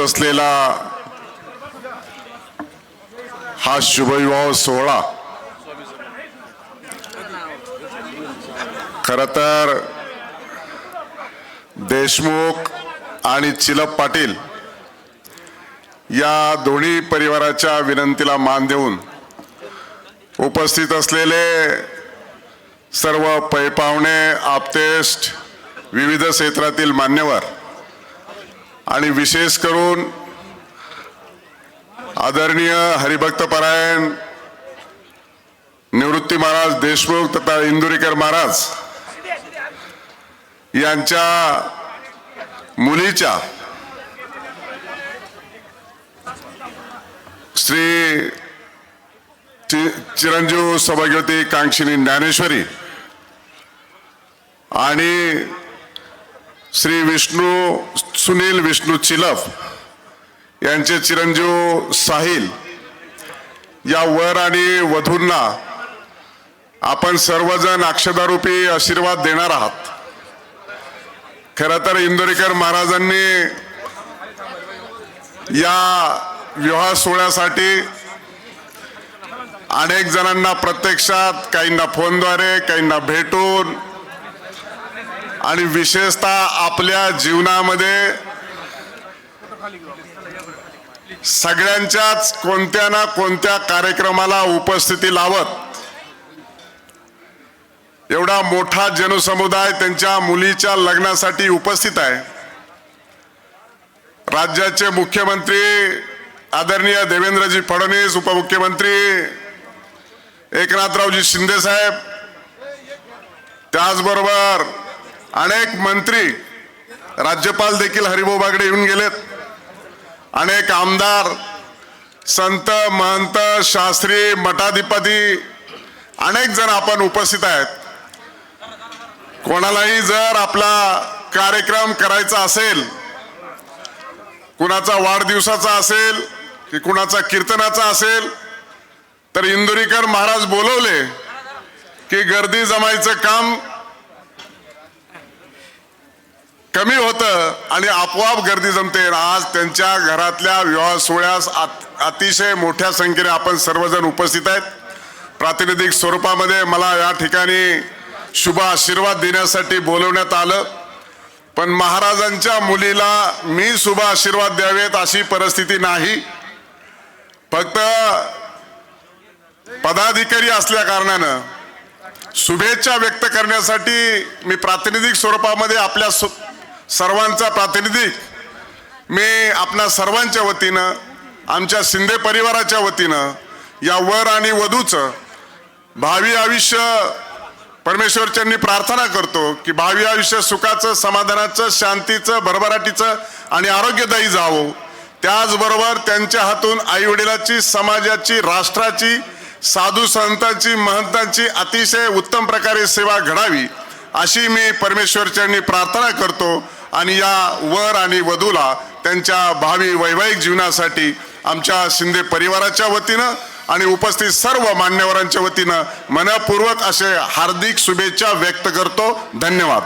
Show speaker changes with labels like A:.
A: असलेला हा शुभविवाह सोहळा खरं तर देशमुख आणि चिलप पाटील या दोन्ही परिवाराच्या विनंतीला मान देऊन उपस्थित असलेले सर्व पैपावणे आप्तेष्ट विविध क्षेत्रातील मान्यवर आणि विशेष करून आदरणीय हरिभक्तपरायण निवृत्ती महाराज देशमुख तथा इंदुरीकर महाराज यांच्या मुलीच्या श्री चिरंजीव सौभाग्यवती कांक्षिणी ज्ञानेश्वरी आणि श्री सुनील विष्णू चिलफ यांचे चिरंजीव साहिल या वर आणि वधूंना आपण सर्वजण अक्षदारूपी आशीर्वाद देणार आहात। खरं तर इंदुरीकर महाराजांनी या विवाह सोहळ्यासाठी अनेक जणांना प्रत्यक्षात, काहींना फोनद्वारे, काहींना भेटून आणि विशेषतः आपल्या जीवनामध्ये सगळ्यांच्याच कोणत्या ना कोणत्या कार्यक्रमाला उपस्थिती लावत एवढा मोठा जनसमुदाय त्यांच्या मुलीच्या लग्नासाठी उपस्थित आहे। राज्याचे मुख्यमंत्री आदरणीय देवेंद्रजी फडणवीस, उपमुख्यमंत्री एकनाथरावजी शिंदे साहेब, त्याचबरोबर अनेक मंत्री, राज्यपाल देखील हरिभाऊ बागडे येऊन गेलेत, अनेक आमदार, संत महंत शास्त्री मठाधिपती अनेक जण आपण उपस्थित आहेत। कोणालाही जर आपला कार्यक्रम करायचा असेल, कुणाचा वाढदिवसाचा असेल की कुणाचा कीर्तनाचा असेल, तर इंदुरीकर महाराज बोलवले की गर्दी जमायचं काम कमी होतं आणि आपोआप गर्दी जमते। आज त्यांच्या घरातल्या विवाह सोहळ्यास अतिशय मोठ्या संख्येने आपण सर्वजण उपस्थित आहेत। प्रातिनिधिक स्वरूपामध्ये मला या ठिकाणी शुभ आशीर्वाद देण्यासाठी बोलवण्यात आलं, पण महाराजांच्या मुलीला मी शुभ आशीर्वाद द्यावेत अशी परिस्थिती नाही। फक्त पदाधिकारी असल्या कारणानं शुभेच्छा व्यक्त करण्यासाठी मी प्रातिनिधिक स्वरूपामध्ये आपल्या सर्वांचा प्रातिनिधिक मी आपल्या सर्वांच्या वतीनं, आमच्या शिंदे परिवाराच्या वतीनं या वर आणि वधूचं भावी आयुष्य परमेश्वरच्यांनी प्रार्थना करतो की भावी आयुष्य सुखाचं, समाधानाचं, शांतीचं, भरभराटीचं आणि आरोग्यदायी जावो। त्याचबरोबर त्यांच्या हातून आई वडिलाची, समाजाची, राष्ट्राची, साधू संतांची, महंतांची अतिशय उत्तम प्रकारे सेवा घडावी अशी मी परमेश्वरच्यांनी प्रार्थना करतो आणि या वर आणि वधूला त्यांच्या भावी वैवाहिक जीवनासाठी आमच्या शिंदे परिवाराच्या वतीनं आणि उपस्थित सर्व मान्यवरांच्या वतीनं मनपूर्वक असे हार्दिक शुभेच्छा व्यक्त करतो। धन्यवाद।